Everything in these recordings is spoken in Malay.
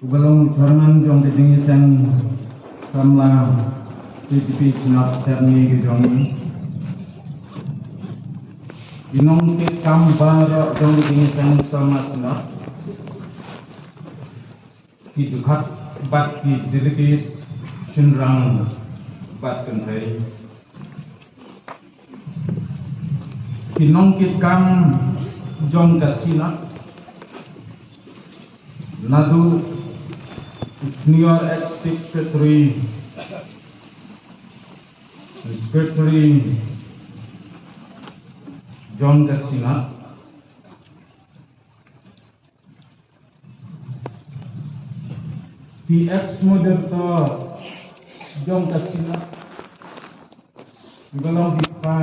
Ugalong Charman jong kejing iseng samla PPP sinap serni kejongi. Inong ke kambar jong kejing iseng sama sinap. Ki dukhat bat ki dirikit sunrang bat kentai. Inong ke kam jong kasinap. Nadu Senior Secretary John Kasina, the ex-moderator John Kasina, belum kita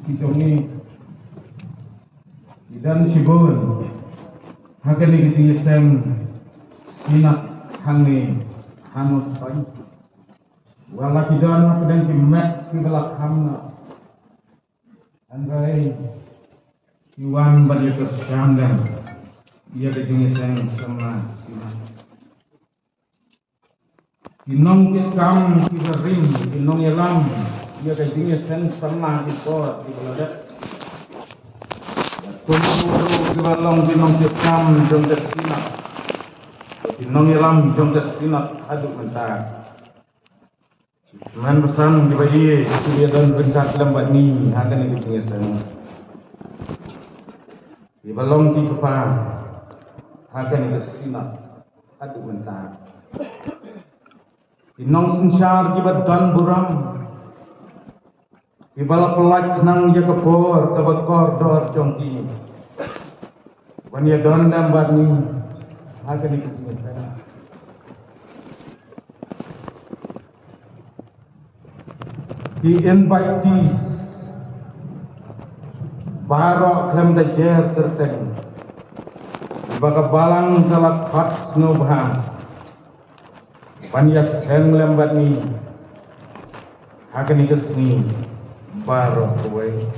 ini dan sibun, hakan ini kecil Sina hangi hanus pai wala kidan pedang ki met ki belak hamna andai iwan bari ke sandang ia ke jengi sang sama inong ki kam ki ring inong yalam ia ke jengi sang sama ki ko ki beladak tumuru ki balong inong ki kam jong ke sina Inong yalam jong kesinat aduk mentar. Man pesan di bayi dia dan bencar lembat ni akan ini pengesan. Di balong di kepa akan ini kesinat aduk mentar. Inong sensyar kibat dan buram. Di balap pelak nang ya kepor kebakor dor jongki. Wanya don lembat ni akan ini pengesan. The invitees barok klem da jer terteng baga balang kalak hat snobha panya sen lembat ni hakani kesni barok kuwe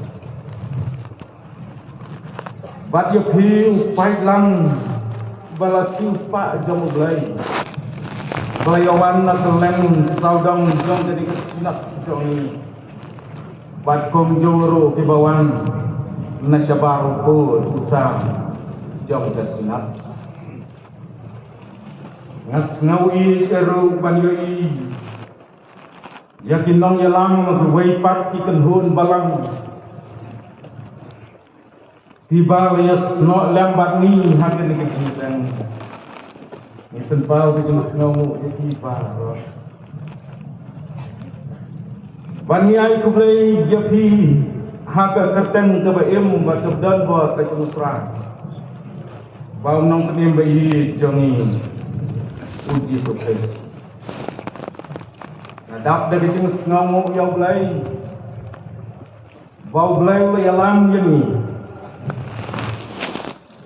bat yo phi upai lang balasi pa jom blai Belayawan na keleng saudang jong jadi kesinat jongi bat kom joro kibawan na syabaru ko usang jong kesinat ngas ngawi eru banyoi yakin nong yalang magway pat kikenhun balang tiba lias no lembat ni hakin kesinat Iten pau di jenis ngamu jadi pau. Banyai kublai japi haga keteng ke baim batubdan ba ke cemusra. Bau nong kenim bayi jongi uji sukses. Nadap dari jenis ngamu ya blai. Bau blai le yalam jeni.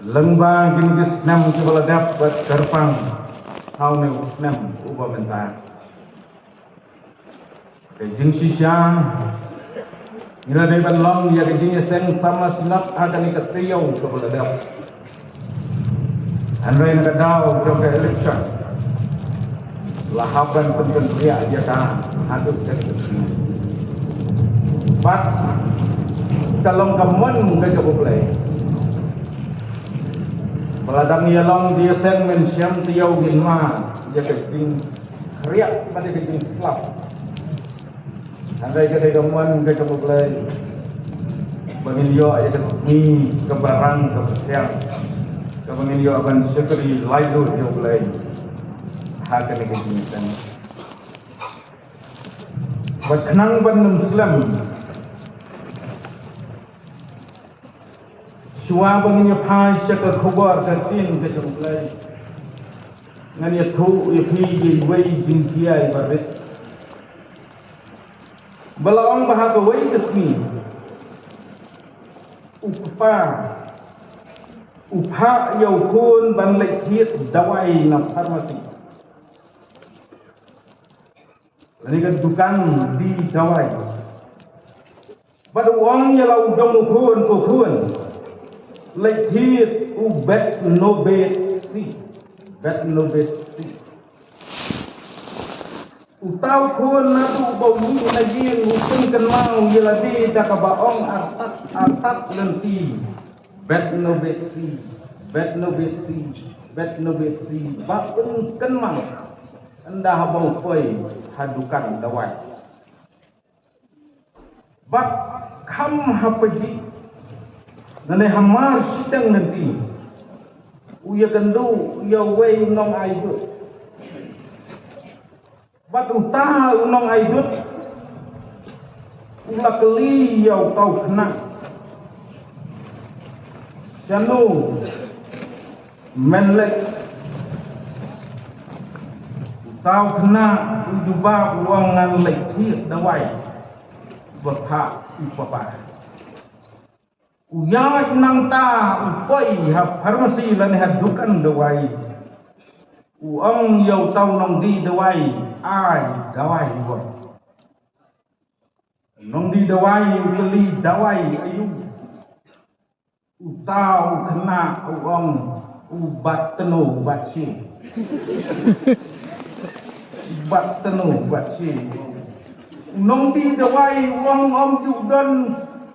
Lembang jenis nam kebala dapat terpang. How ne nam uba bentar. Kejing sisya, nila dari balong ya kejing sen sama sinap akan ikat tiaw ke beladap. Andai nak daw jom ke election. Lahaban penting pria aja kan, hadap dari kesini. Pat kalau kamu nggak cukup lagi. Peladang yalong dia sen mensiam tiaw ginma dia kecing kriak pada kecing slap. Andai kita gamuan kita mulai pengilio ya kesini kebarang kesiang ke pengilio akan sekali laidu dia mulai hakan kecing sen. Buat kenang ban Muslim. Shua bangin ya pai syakal khubar tertin ke jumlai ngan ya thu ya phi ye wei jingkia ibarat balawang bahaga wei kesmi upha yau kun ban lai thiet dawai na farmasi lani ka dukan di dawai bad wang ya lau dong kun ko kun Like here, who bet no bet see. bet no bet si utau kun na tu bumi na jin upin kan mau yeladi da ka baong artat lenti bet no bet si bet no bet si bet no bet si ba un kan mau anda habau poi hadukan dawai bak kam hapaji nane hamar sidang nanti uya kendu uya wei nong aidut bat utah nong aidut ula keli yau tau kena janu menlek tau kena ujuba uangan lek thiet dawai berhak ipapa uyat nang ta upoi hab farmasi lan hadukan dawai uang yau tau nong di dawai ai dawai buat nong di dawai beli dawai ayu utau kena uang ubat tenu ubat si ubat tenu ubat si nong di dawai uang om judan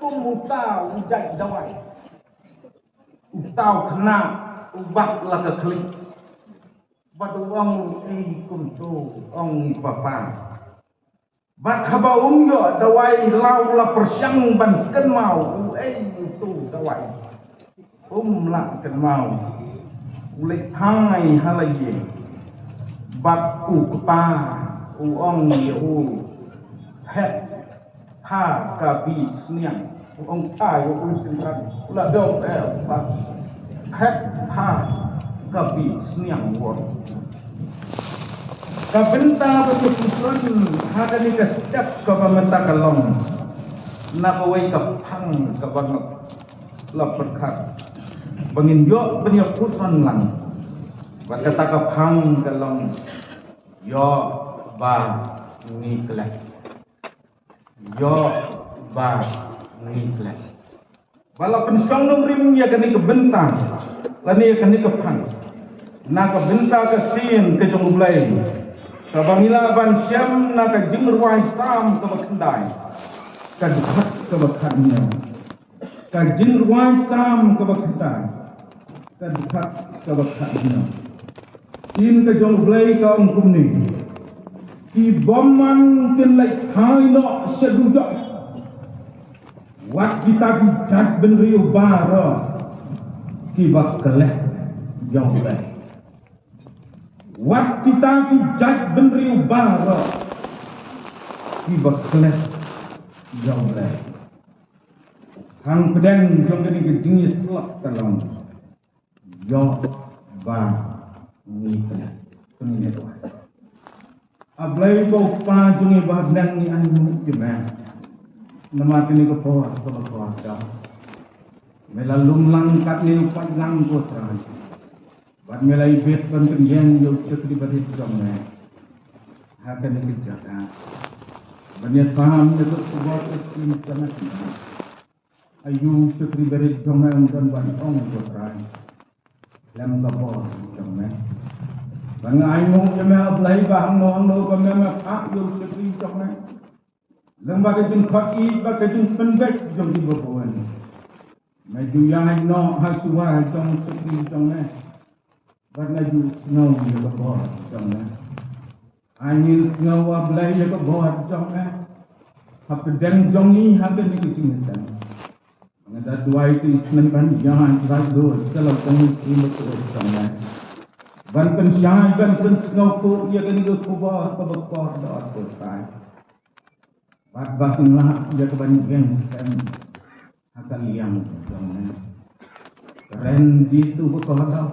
utau ujai dawai utau kena ubat lah ke klik bat uang kumcu ong ipapa bat haba yo dawai lau la persyang ban ken mau itu dawai la ken mau ulek thai halaye bat kepa ong yo het ha ka bi sniang ong tai u sinran la dong bat het ha ka bi sniang wo kabenta betul-betul hada ni ke setiap kabamenta kalong nak away kapang kabang laperkat bangin yo benya kusan lang kata kapang kalong yo ba ni kelak yo ba ni kelak bala pensong nong rim ya kani kebentang lani ya kani kapang nak kabenta ke sin ke jong ulai kabangila ban syam nak jingruai sam ke bakandai kan hak ke bakanya kan jingruai sam ke bakandai kan hak ke bakanya in ke jong ulai ka ongkum ni ki bomman ken lai khai no sedujak wat kita ki jat ben riu bara ki bakeleh jong ulai wat kita ki jat ben riu bara ki bakeleh jong ulai hang pedang jong kini ke jingis selak kalong yo ba ni keleh kini tu ablai ko pa jungi bahdan ni anu jema nama kini ko por ko da melalum lang kat ni upat lang ko tran bat melai bet pan kenjen yo sekri bari jomne ha kan ni jata banya sam ne ko sebab ini sana ayu sekri bari jomne dan ban ong ko tran lam ka por jomne bangai mo jeme ablai bahang no ko me phak yo sekri jomne lembaga jin khot I baga jin penbek jom di boboan maju yang no hasuwa jom sekri jomne barna ju snow yo ko bor jomne anil snow ablai yo ko bor jomne hap den jongi hab ni ki jin san ngada duai tu isnan ban yang ba do kalau kami terima tu jomne ban pen syai ban pen snow ko ya kan go kuba ko bor do ko tai bat batin lah dia ke banyak geng kan akan yang jomne keren gitu ko ada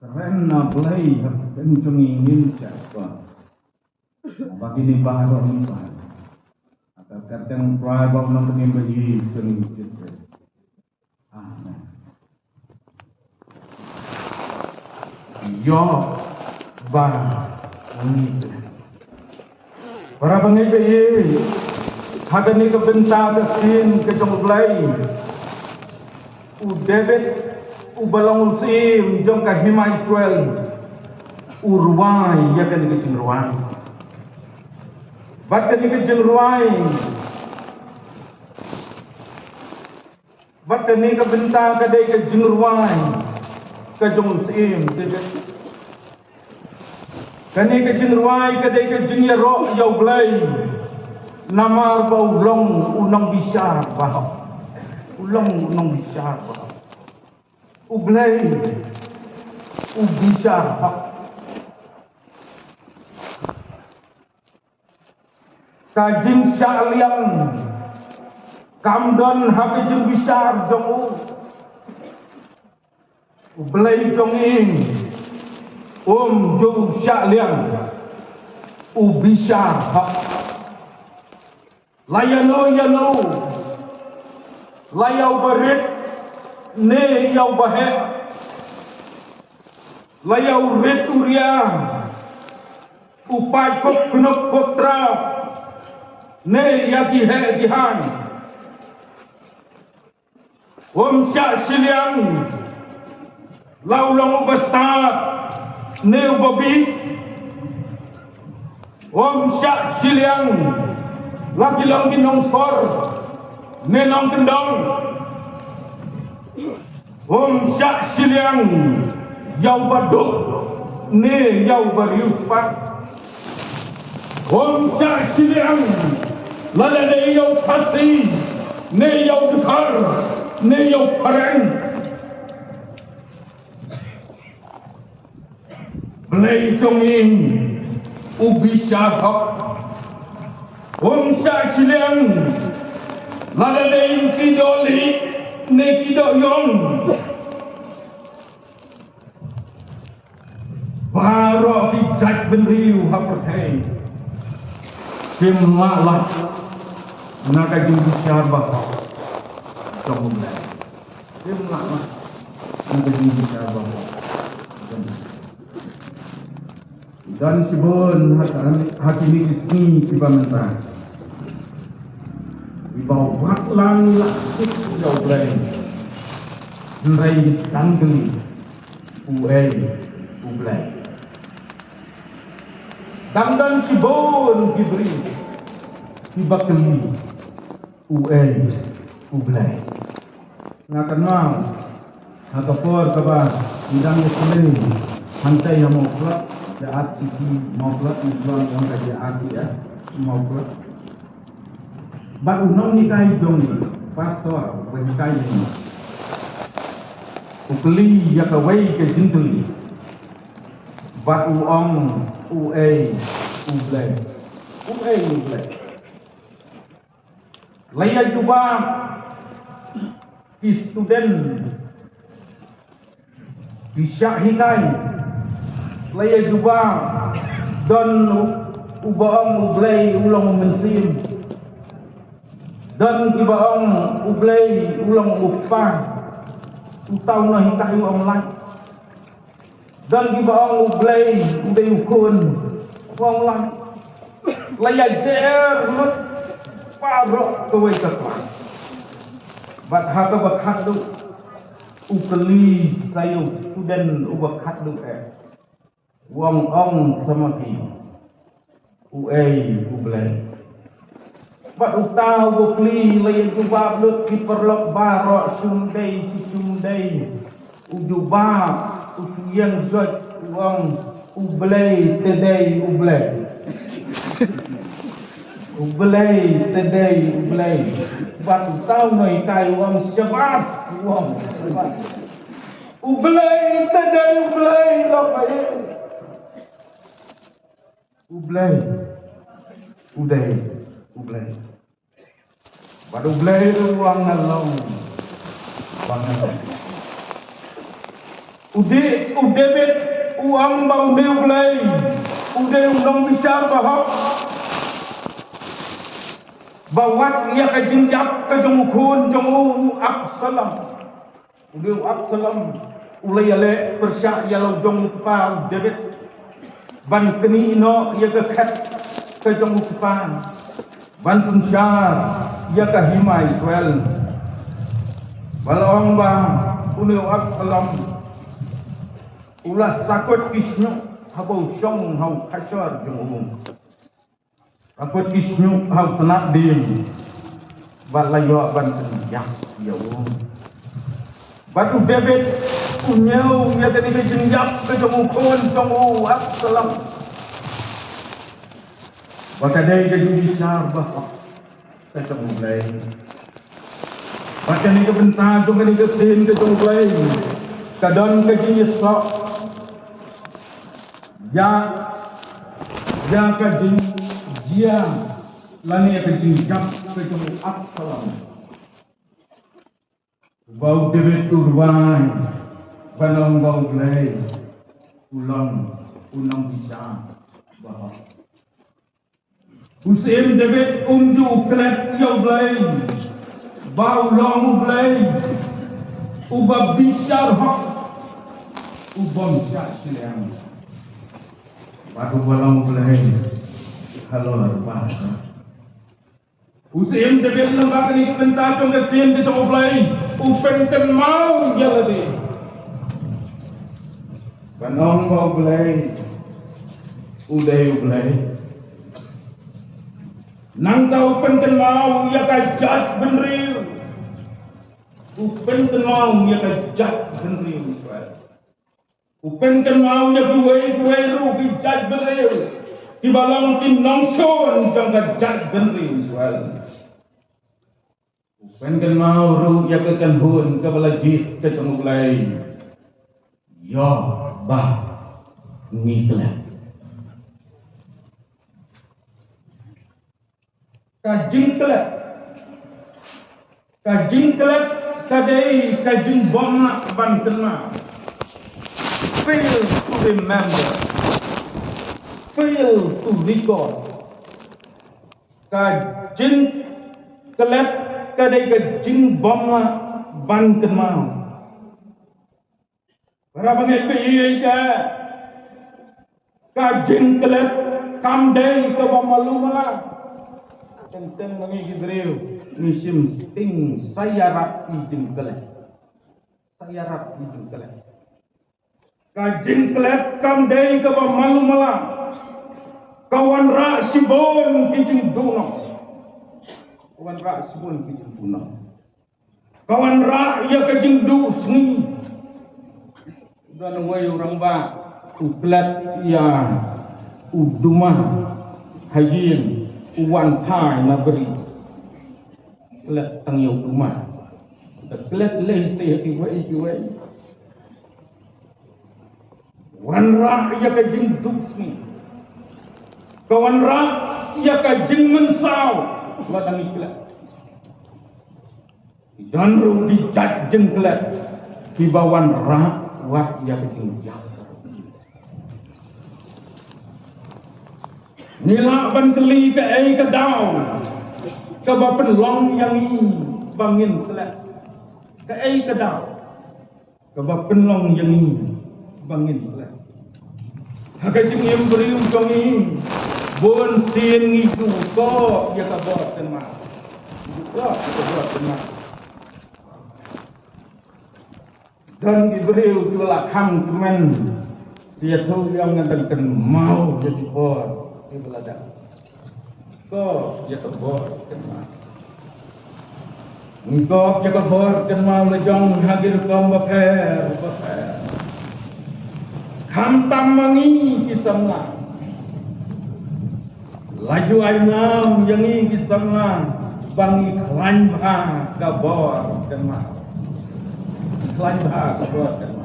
keren na blai kencung ingin siapa bagi ni baharu ni baharu atau kadang tribal nak ni bagi jeng citra amen yo ba ni para pengibi hagan ni kebenta kesin ke jong blai u David u balong sim jong ka hima Israel urwai ya kan ke jengruai bat kan ke jengruai bat kan ke benta ke dai ke jengruai ke jong sim kan ke jengruai ke dai ke jengya ro yau blai namar bau long unang bisar bah ulong unang bisar bah ublai ubisar bah kajing syaliang kamdon hakijing bisar jong ublai jong in jo syaliang ubisar bah layano layau berit ne yau bahet layau returia upai kok pinok potra ne yaki he gihan syak siliang lau long ubastat ne ubabi syak siliang lagi lang ginong for nenong kendong syak siliang yau baduk ne yau barius pak syak siliang lala ne yau pasi ne yau dekar ne yau pareng belai conging ubi syahok syak siliang lala ne kidoli ne kidoyong baru dijat benriu hapertai kim lalat naga jumbi syarbah jom mulai kim lalat naga jumbi syarbah dan sibon hakimi isni kibamenta ibau baklang lakit jauh lain nrai tanggeli ublai dan sibon diberi dibakeli ublai ngakan mau ngakapor kabar bidang yang hantai yang mau kelak saat iki mau kelak islam yang kaji aki ya mau kelak bak unong nikai jong pastor nikai ini ukeli ya kawai ke jinteli bak uong ublai laya juba student bisa hikai laya juba don ubaong ublai ulang mensim don kibaong ublai ulang upah utau na hikai uang lang dan kibaong ublai uday ukun uang lang laya jer lut parok kawai kaklang bat haka du ukeli sayo student ubakhat du uang ong samaki ublai bat utau ukeli laya jubab lut kiperlok barok sumdei cicumdei ujubab usuyang jod uang ublai tedei ublai bat utau noi kai uang syabas uang ublai tedei ublai lopai ublai bat ublai uang nalong bangan udebet uang bau ublai undang besar bahak bawat ia ke jinjak ke jengukun jengu absalam ulai ale persyak yalau jong pa debet ban keni ino ia ke khat ke jong pan ban sunsyar ia ke hima Israel balong ba ulai absalam ulas sakut Krishna habau syong hau kasyar jong umum. Rapot kisnyuk hau tenak dim. Bat layo ban tenyak ya umum. Batu bebek unyau ya tadi ke jenjak ke jong ukon jong uap salam. Bakadai ke jong bisar bah. Kacang mulai. Baca ni ke bentar jong ni ke tin ke jong mulai. Kadon ke jing yesok. Ya ke jing jia lani ke jing jap ke jong uap salam. Bau debet turban, banong bau glay, unang bisa bahag. Usim debet umju klet yaw glay, bau long glay, ubab bisyar hak, ubam syak silang. Batu balong glay, halor bahag. Usim debet lembak ni kentar jong ketien ke jong glay. Upen ten mau jalade. Banong bau glay, uday glay. Nang tau upen ten mau ya kajat benriu. Upen ten mau ya kajat benriu Israel. Upen ten mau ya kuwe ru kajat benriu. Tibalang tin nongson jang kajat benriu Israel. Pengen mau ru ya ke kan hun ke balajit ke cemulai ya bah ngiklat kajingklat kadai kajing bomna ban kena fail to remember, fail to recall. Kajingklat kadai kajing bomna ban kena. Para bangai piyai ka kajingklat kamdai ke bamalu mala. Tentang mengi Gibril nisim sting sayarat ijingklat. Sayarat ijingklat. Kajingklat kamdai ke bamalu mala. Kawan ra sibon kijing dunong. Kawan ra sibon kijing dunong. Kawan ra ya kijing dusni. Dan way orang ba uklat ya udumah hayin uwan pai na beri klat tang yo udumah klat lei se ki way wan ra ya ka jing dusni kawan ra ya ka jing mensau wadang iklat dan ru di jeng klat di bawan ra wat ya kecing jauh. Nila ban keli ke ai ke dau. Ke bapen long yang i bangin kelak. Ke ai ke dau. Ke bapen long yang i bangin kelak. Haga jing em beriu jong i. Bon sin ngi tu ko ya ka bot kan ma. Ko ka bot kan ma. Dan diberi ulah kam teman dia tahu yang ngadakan mau jadi bor di belada ko ya kebor kenal ngikop ya kebor kenal lejong hadir kom baper kam tamangi kisamna laju ainam yangi kisamna bangi klan ba kabor kenal Klan bah kebuat kan.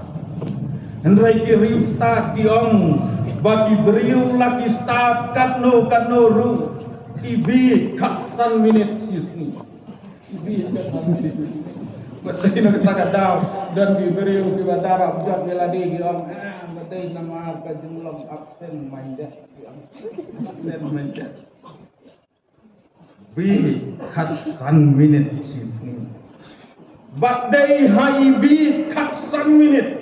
Hendrai kiri start diong bagi beriu lagi start katno ru ibi kaksan minit sisni ibi kaksan minit betul nak tak ada dan di beriu di bandara buat meladi diong betul nama apa jumlah absen manja bi kaksan minit sisni Badai haibi kaksan minit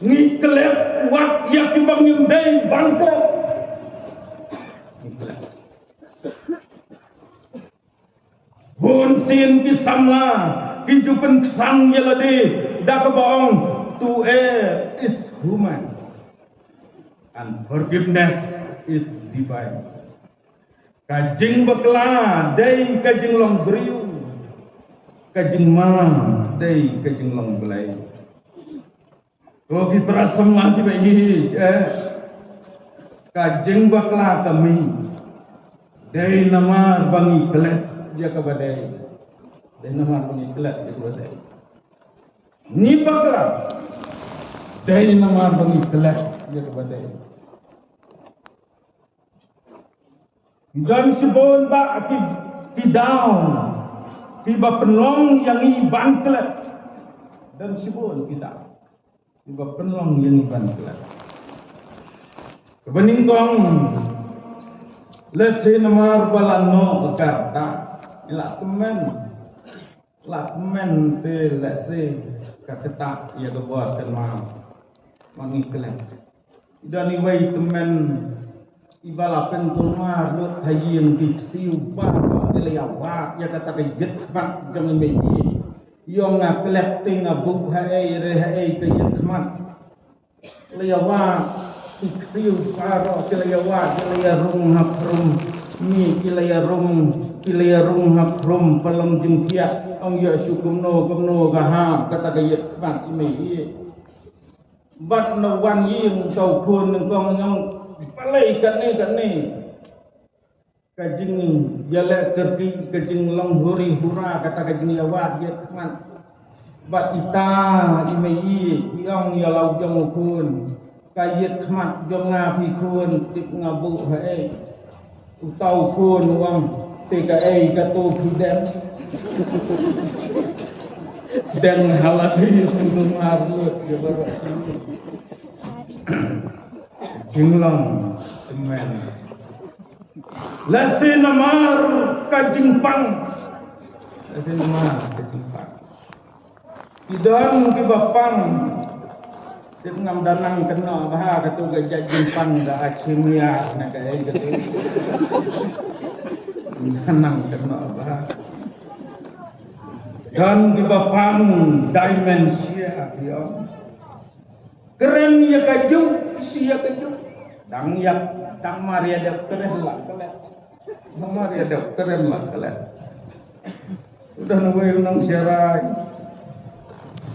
ngiklet wat yak bangin day bangkok bon sin kisamla kijupen sang yelade dak baong to air is human and forgiveness is divine. Kajing bakla day kajing long beriu, kajing ma day kajing long belai. Kopi perasam lagi bayi, kajing bakla kami, day nama bangi kelet dia kabadai, day nama bangi kelet dia kabadai. Ni bakla, day nama bangi kelet dia kabadai. Dan sebon ba ti down ti ba penlong yang iban kelet dan sebon kita ti ba penlong yang iban kelet kebening kong lese namar balano karta la temen te lese kaketa ya kebuat kelma mangi kelet dan iwai temen ibala penturma lut hayin diksiu ba kelewa ya kata kejit mat jangan meji yo ngaklet ting abu hae re hae kejit mat lewa diksiu ba kelewa kelerung haprum mi kelerung haprum pelong jengkia ong ya syukumno gaha kata kejit mat meji bat no wan ying tau kun ngong nyong palai kat ni kajing jala kerti kajing long huri hura kata kajing lawat dia teman bat ita imei iong ya lau jong kun kayet kmat jong ngapi kun tip ngabu hae utau kun wang TKA katu kiden dan halati untuk marlut ya baru jinglong temen lase namar kajimpang idon ki bapang tip ngam danang kena bah katu gajah jimpang da akimia na kae gitu danang kena bah dan ki bapang dimensia dia keren ya kaju sia kaju dang yak tang maria de keren lah kelet maria de keren lah kelet udah nungguin nang serai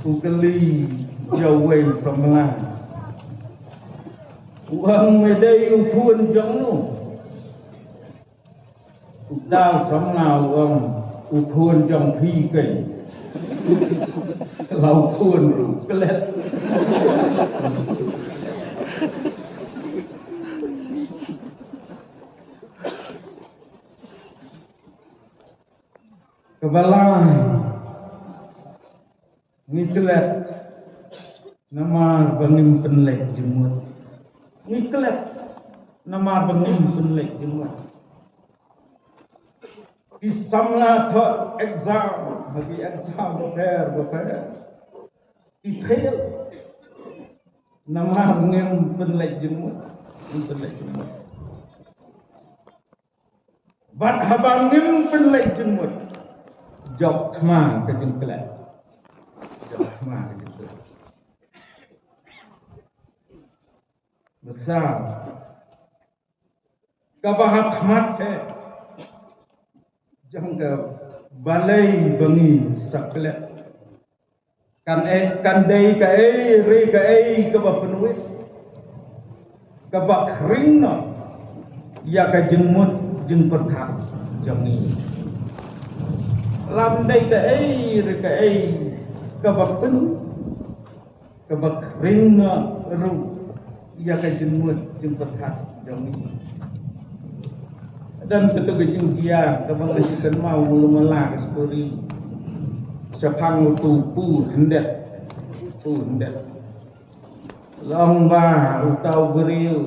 ugeli jauh from land uang medai upun jong nu udal from now upun jong pi kai lau pun ru kelet kebalai ngiklet namar bangim penlek jemut ngiklet namar bangim penlek jemut isamla to exam bagi exam beper ipel namar bangim penlek jemut bat habangim penlek jemut jok thma ke jengkelat jok thma ke jengkelat besar kabahat thmat jang ke balai bangi saklet kan dei ka re ka ke ba penuit ka ba kringna ya ka jengmut jeng perkat jangi lam đây cái bậc pin cái bậc ring ru ya cái chân muat chân bậc hạt giống ini dan ketua jeng dia cái bang nasikan mau lumala ke story sepang tupu hendak long ba utau beriu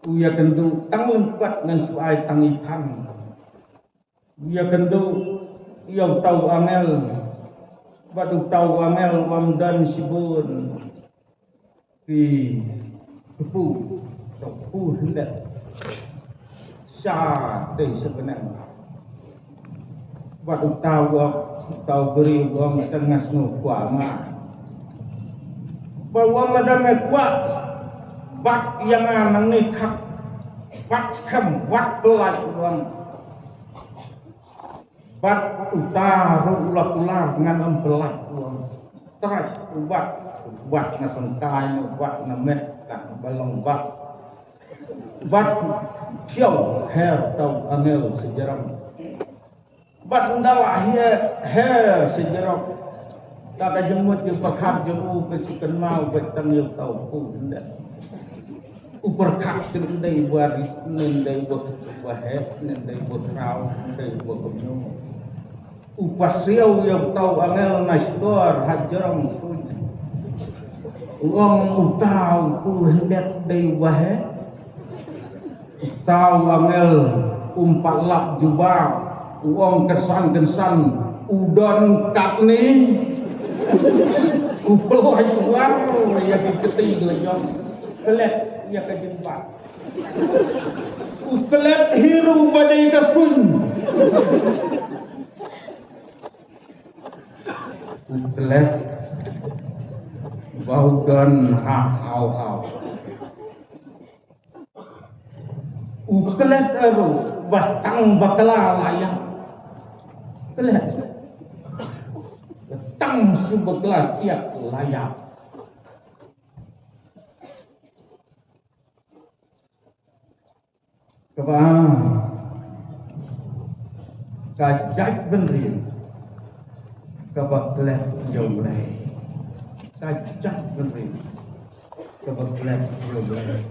uya kendu tangun kuat ngan suai tangi pang uya kendu yang tahu angel, batu tahu angel wamdan sibun, di tepu hendak, sah teh sebenarnya, batu tahu beri wam tengah snow kuama, bawang ada mekuat, Wat yang anang ni kak wat kem wat belai uang. Wat utara ular dengan belai uang. Terai wat ngasengkai wat namet kan balong wat. Wat kiau her tau angel sejarah. Wat undala her sejarah. Tak jemut je berkat jemu kesukan mau betang yang tau ku hendak. Berkat nendai waris nendai wahet nendai rau nendai kemyo. Upasiau yang tau angel nasdor hajarang suj. Uang utau ku hendak dai wahet. Utau angel umpat lap jubah. Uang kesan udon kat ni. Upelai uang ya keti gelejong. Kelet ya kejembat. Kelet hiru badai kasun. Kelet bau dan hau. Kelet eru batang bakala layak. Kelet batang subakla tiap layak. Kebang kajak benrin kebaklet yolai kajak benrin kebaklet yolai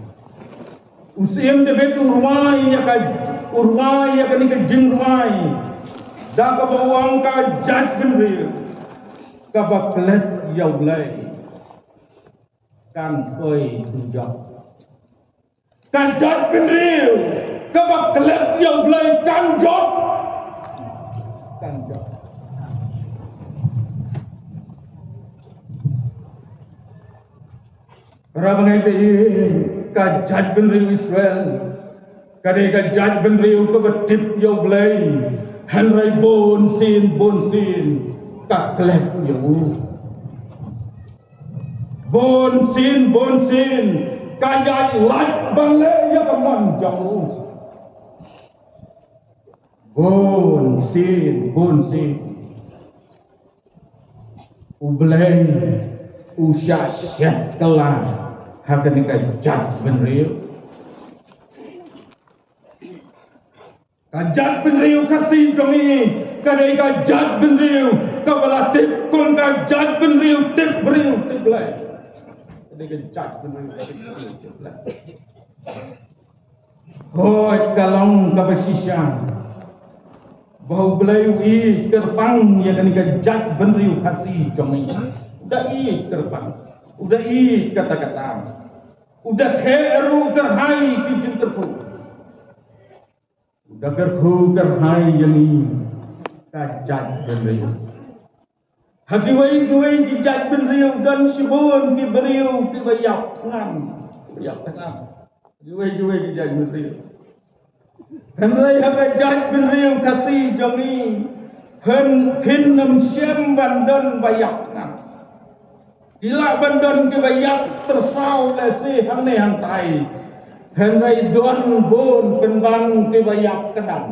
usim debet urmai ya kani kejing urmai dah kebawang kajak benrin kebaklet yolai kan koi tujak kajak benrin kebab kelet yang belai kanjot. Rabangai being kajat benriu Israel. Kadai kajat benriu kebetip yang belai. Henry bon sin kak kelet yang bon sin kajat lat balai yang kemon jauh. Bon sin ublay usyasyak kelan hakan kajat benriu kasih jongi kadai kajat benriu kabalatip kun kajat benriu tip beriu tip lay kadai kajat benriu tip lay hoi kalong kabasisya bau belayu i terpang ya kan kajat benriu kasih jongi udah i terpang udah i kata-kata udah teru gerhai kijin terpu udah gerhu gerhai yang i kajat benriu hati wai kijat benriu dan sibun ki beriu ki bayak tangan wai kijat benriu Henry hakajat benriu kasih jongi hen pinam siam bandan bayakna ila bandan ke bayak tersau lesi hang ne hang tai Henry don bon penbang ke bayak kedam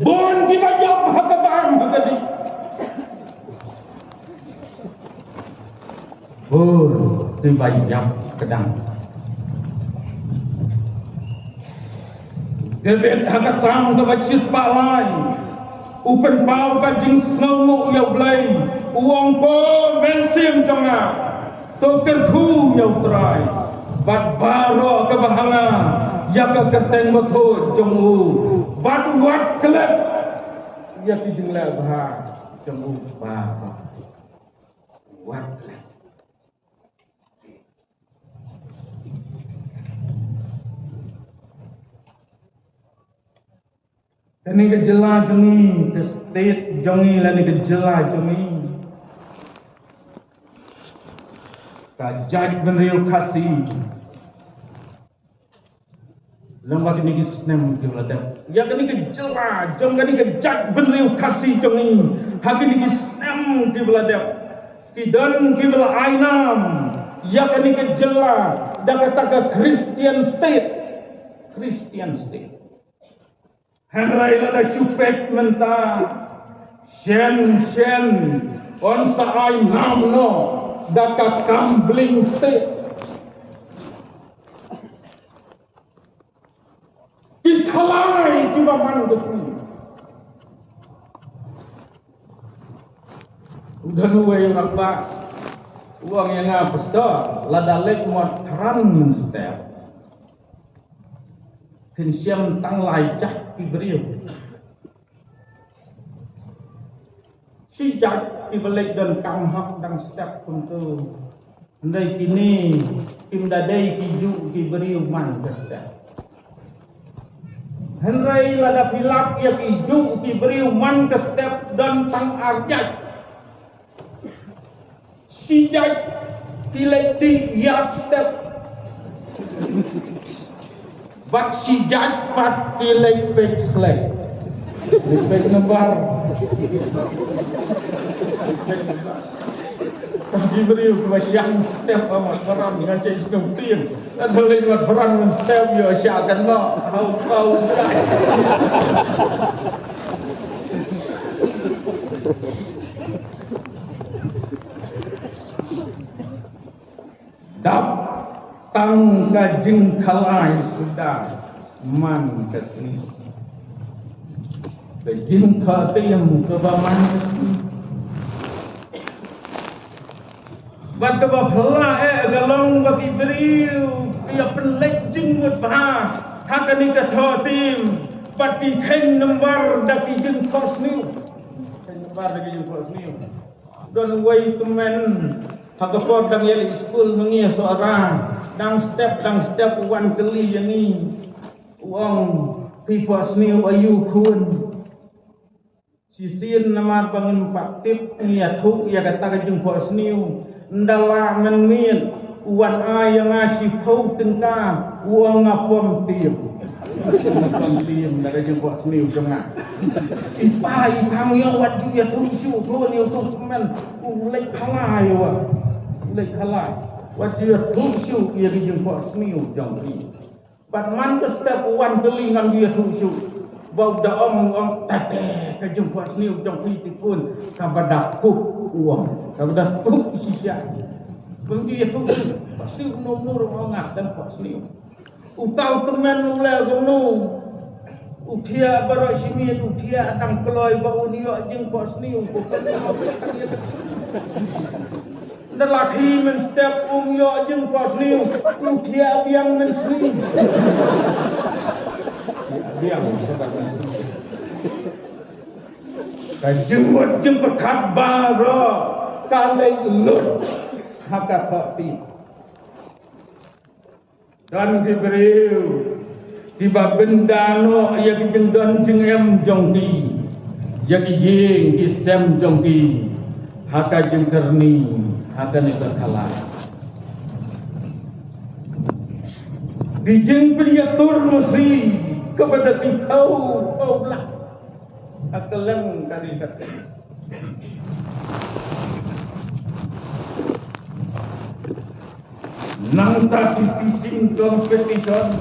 bon ke bayak hakabang hakadi bon ke bayak kedam Debet hakasang kabachis palai upen pau kajing snau yau blai uang po bensim jonga toker thu yau trai bat baro kabahanga yaka kerteng bakho jongu bat wat kelep yaki jengla bah jongu baro wat kelep Ini kejela jongi, ke state jongi lah ni kejela jongi. Kajat benriu kasih. Lembak ni kisnem ke belada. Ya kini kejela, jong kini kejat benriu kasih jongi. Haki ni kisnem ke belada. Kidan kibla ainam yakni kejela dan kata Christian state. Henry lada supek menta shen on sa ainam no daka gambling state. Ikalai kiba man kesini. Udah nuwe yung nakba uang yang ngapes to ladalek muat ran step tinsiam tang laicak iberiu si jak ibelek dan kamhak dan step untuk ndai kini tim dadai kiju iberiu man ke step henrai lada pilak ya kiju iberiu man ke step dan tang arjak si jaj pilih di yak step but si jaj pat pilih page flag di page number tapi beri masyang step amat beran dengan cik sekam tim dan boleh buat beran dengan step ya syakan no kau datang kajing kalai sudah man kesini kajing katim kebaman kesini bat kebapela galong bagi beriu ia pelek jing mut bah hakani katotim bat di ken nomor daki jing kosniu ken nomor daki jing kosniu don way kemen Hagapod dang yali school mengia seorang dang step wan keli yang ni uang pipos ni ayu kun sisin namar bangun patip ngia thuk ya kata kajeng pos ni ndala menmin uan ayang asi pau tenta uang ngapom tim dari jemput seni jangan ipai kami awat dia tuju pun ni untuk teman ulai kalai wat dia tuju ia di jemput seni jangan but man ke step one gelingan dia tuju bau daong tete ke jemput seni jangan pun kabadak puk uang kabadak puk sisa pun dia tuju pasti nur orang dan pasti utau teman ulai gunu utia baru sini utia tang keloi bau niok jeng pos ni bukan lelaki men step niok jeng pos ni utia biang men sini biang kajemut jeng pekat baru kalai lut hakat hati dan diberiu tiba benda no ya kijeng don jeng em jongki ya kijeng kisem jongki haka jeng kerni haka ni terkalah dijeng priatur musi kepada tikau paulah akeleng kari kata nang tadi fishing competition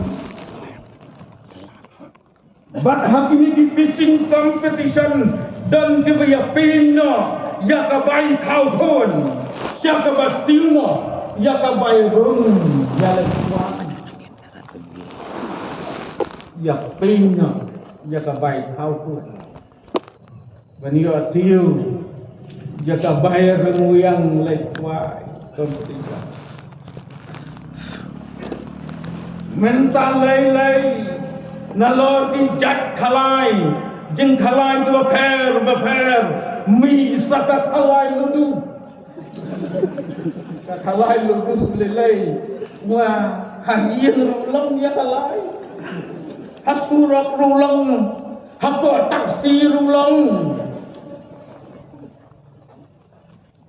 but hakini di fishing competition dan kebaya pino ya kabai kau pun siapa basimo ya kabai rung ya lekuan ya pino ya kabai kau pun bani asiu ya kabai rung yang lekuan competition mental lay nalor di jat khalai jeng khalai tu beper mi sakat khalai ludu khalai ludu lelai wah hangin rulang ya khalai hasurak rulang hako taksi rulang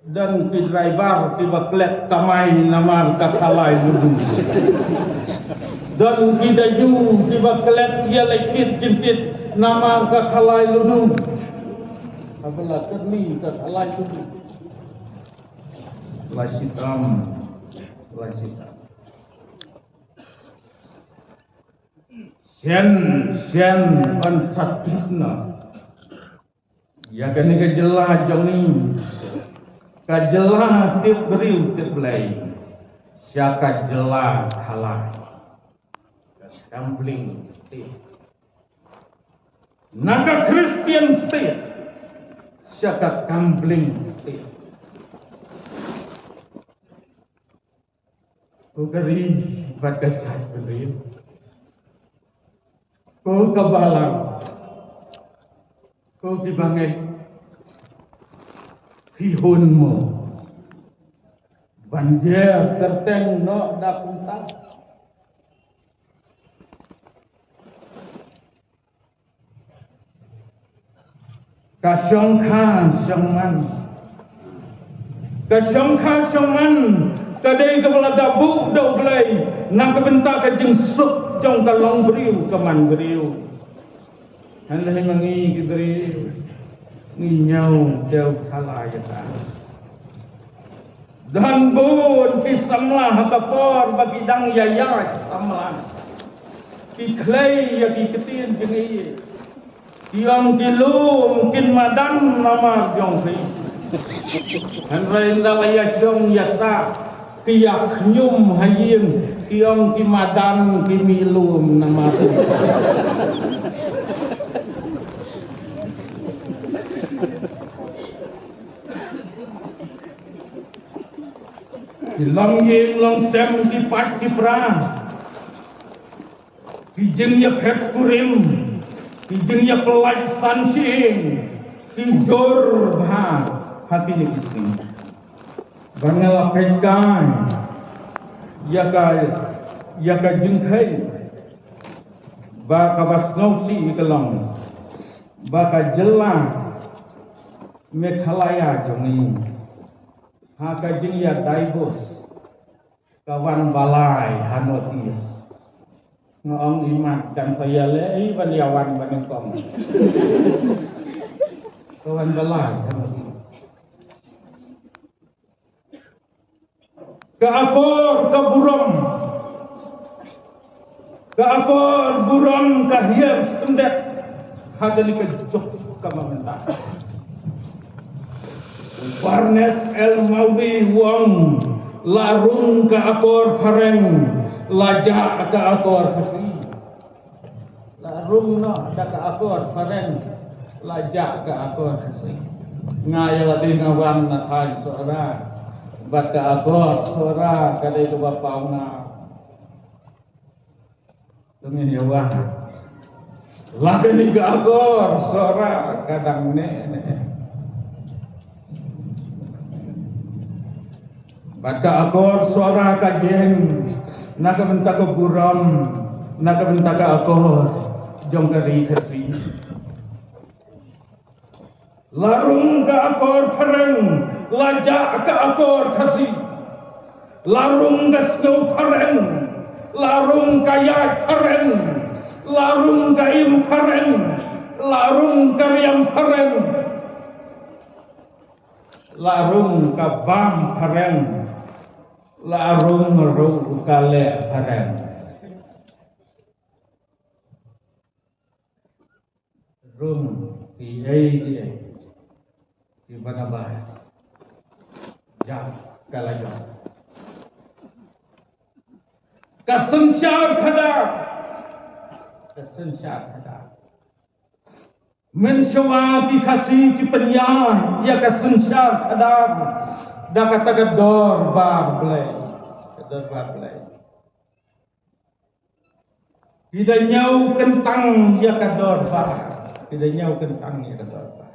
dan pi driver tiba klet kamai namar khalai ludu dan kita ju tiba kelet ia lekit jempit nama ke khalai ludu apalah kerni ke khalai ludu lasitam lasitam Sian on satitna ya kan ni kejelah jong ni kejelah tip beriu tip belai siapa jelah kalah gambling state naga Christian state siapa gambling state ukari bat gajah beriu ko kabalang ko kibangai hihun mo banjir terteng no dak unta kasyong kha syong man kadai kepala dabu dau belai nang kebentak ke jengsuk jong kalong beriu keman beriu hendak mengi ke beriu nginyau dau kala yata dan bun kisamlah kapor bagi dang yaya samlah ki klei ya ki ketin jengi yang kilum kin madan nama jong ri hendak ndalaya syong yasa kiyak nyum haying kiong kimadan kimilum nama tu long yeng long sem kipat kipra kijeng ya phep kurim kijeng ya pelaj sansing kijor bha hati ni kising bangala pekai ya ka jingkai ba ka basnausi kelang ba ka jelah mekhalaya jongi ha ka jing ya daibos kawan balai hanotis ngong imat dan saya lei baniawan banengkong kawan balai hanotis keapor buram kahir sendet hadani kejok kamamenta Barnes el Maudi wong larung keapor pareng lajak keapor kasi larung no da keapor pareng lajak keapor kasi ngayal di ngawan na thai sora bata agor sora kadai ke bapauna tungin yawa lagi ni ke agor sora kadang ne bata agor sora kajen naga bentak ke buram naga bentak ke agor jong kari kasi larung ke agor pereng lajak ke akor kasi larung gasno pareng larung kaya pareng larung kaim pareng larung karyam pareng larung kabam pareng larung ru kale pareng rum di di mana bah jam kalajam kasensyar khada mensyawa ki kasih ki penyah ya kasensyar khada da kata kedor bar blai tidak nyau kentang ya kedor bar tidak nyau kentang ya kedor bar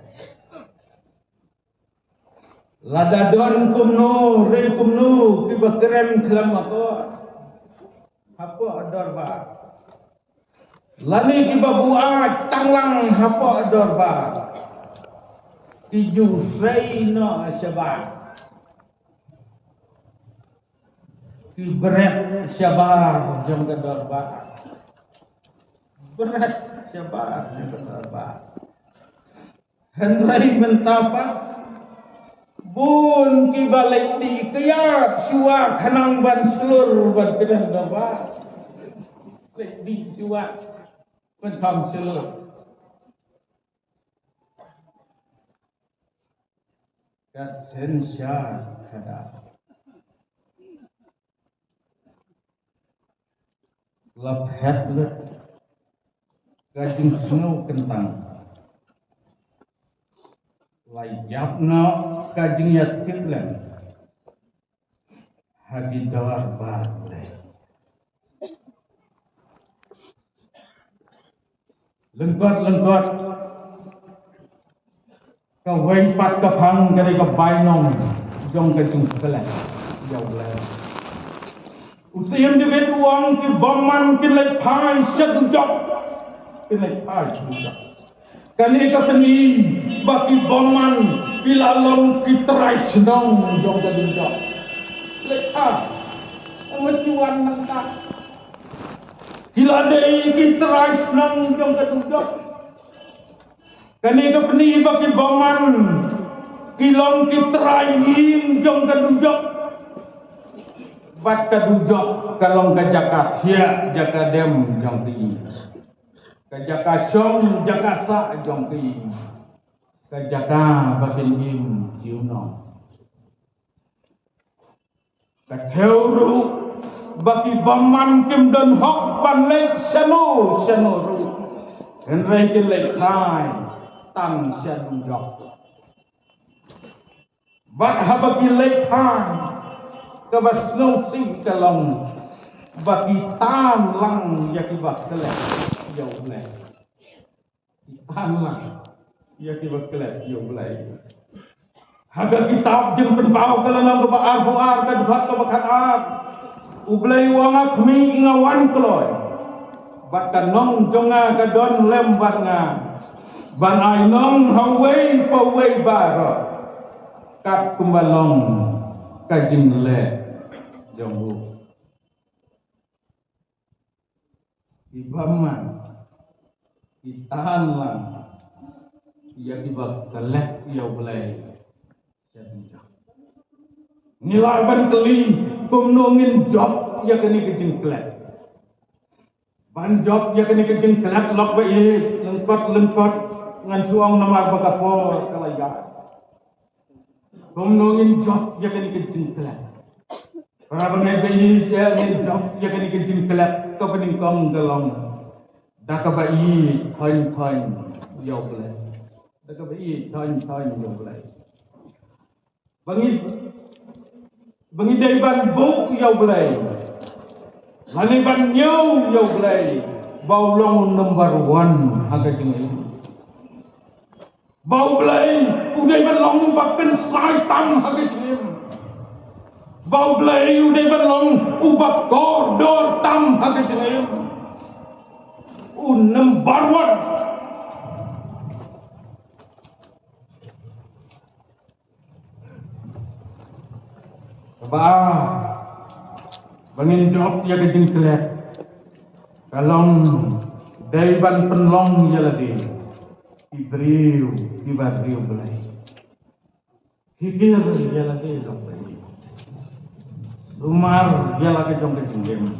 ladadon kumno re kumno kibakeren kelam ako hapo ador ba lani kibabua tanglang hapo ador ba iju reino asyabar kibret syabar jom kedor ba berat syabar jom kedor ba henrai mentapak bun ki balik di kaya siwa kanang ban selur ban kedan dawa lek di siwa ban kam selur kasen sya kada laphet let kajing snow kentang layap no kajing yatit lan hagi dawar bale lengkot kawai pat kapang dari kabainong jong kajing kelan jauh lai usayam debet uang ki baman ki lai pai syadujak ki lai pai syadujak kani kapeni baki baman pilalong ki terai senong jong kajujak lai pai amacuan nangka hiladei ki terai senong jong kajujak kani kapeni baki baman kilong ki terai him jong kajujak bat kadujak kalong kajakat hia jakadem jong ti kajaka syong jakasa jong ti kajaka bakin im jiuno katheuru baki baman kim don hok ban lek sanu ru henrei kin lek khai tan syadujak bat habaki lek khai kabas ngau si kalong bagi tam lang yakibak kelek yau belai tam lang yakibak kelek yau belai haga kitab jeng penbau kalanang keba ar kadbat kebakan ar ublai wanga khmi ngawan kloy bat kanong jonga kadon lembat nga ban ai nong hawei pawei baro kat kumbalong kajing le jongbu ibaman itahan lang ia dibak kelek ia belai jadi nilai ban keli kumnongin job ia kini kejeng kelek ban job ia kini kejeng kelek lok bayi lengkot ngan suang nomor bakapor kalaya kumnongin job ia kini kejeng kelek para bangai bayi dia ngin job ia kini kejeng kelek kepening kong galong dak bayi thoin yau belai dak bayi thoin yau belai bangi dai ban buk yau belai lani ban nyau yau belai bau long number 1 haga jeng bau belai udai ban long bakken sai tam haga jeng bau belai udai ban long ubak dor tam haga jeng number 1 ba bangin job ya kejeng kelek kalong dai ban penlong ya lagi ibriu belai hikir ya lagi jong belai sumar ya lagi jong kejeng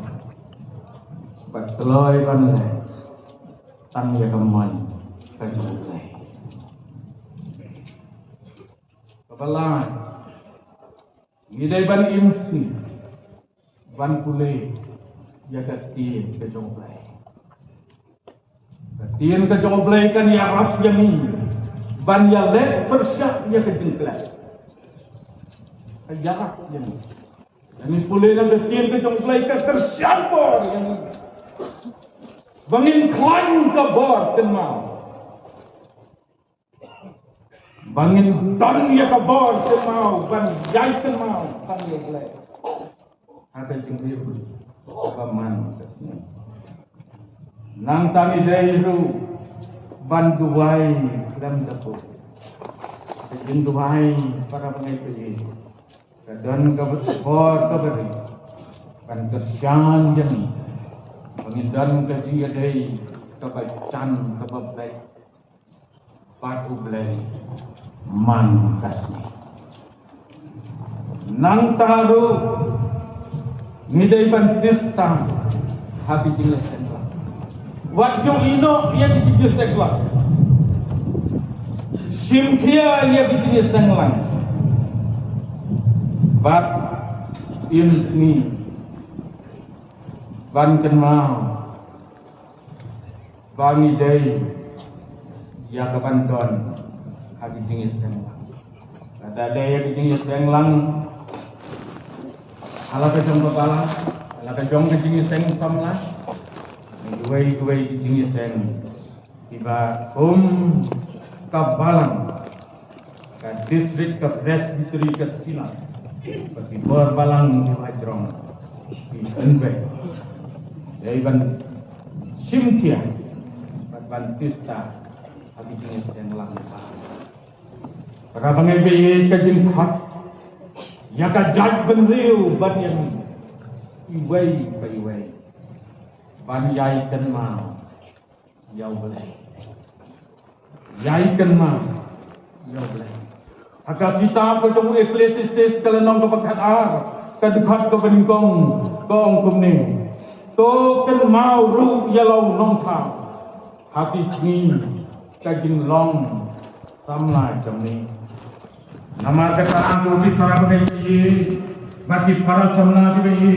bat teloy ban le tang ya keman kajong belai kepala Gidai ban imsi ban pule ya katien ke jonglai katien ke jonglai kan ya rap yang ban ya le persyak ya ke jengklai ya rap yang ini pule na katien ke jonglai ka tersyambor yang bangin klan ke bor kenal bangin ton ya kabor ke mau ban jai ke mau tang ya belai ada jengir paman kesnya nang tani dairu ban duai dalam dapur jeng duai para pengai pergi kadon ke bor ke beri ban kesyan jeni bangin dan ke ji dai ke bacan ke belai patu belai man kasih nang taru ngidai bantista habi tinggal sekla wajung ino ia bitinggal sekla simkia ia bitinggal sekla bat insni ban kenma bangi day ya kabanton habi tinggal sekla kata dia bitinggal sekla ala ka jong babala ala ka jong jingi seng samla duai jingi seng tiba kabalang ka distrik ka presbytery ka sina pati berbalang di ajrong di enbe ya iban simtia bantista abi jingi seng lang para bangebe ka jing khat ya ka jaj benriu ban yang iwai ban yai kan ma yau belai yai kan ma yau belai aka kita ko jong ecclesiastes kalanong ka pagkat ar ka dukhat ko beningkong kong kumni to kan mau ru yalau nong tha habis ni ka jing long samla jamni Namar kata aku di para pengaji bagi para samna di bayi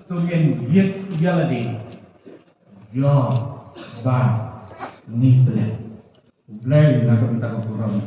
tungin yet yaladi yo ba ni play nak minta kurang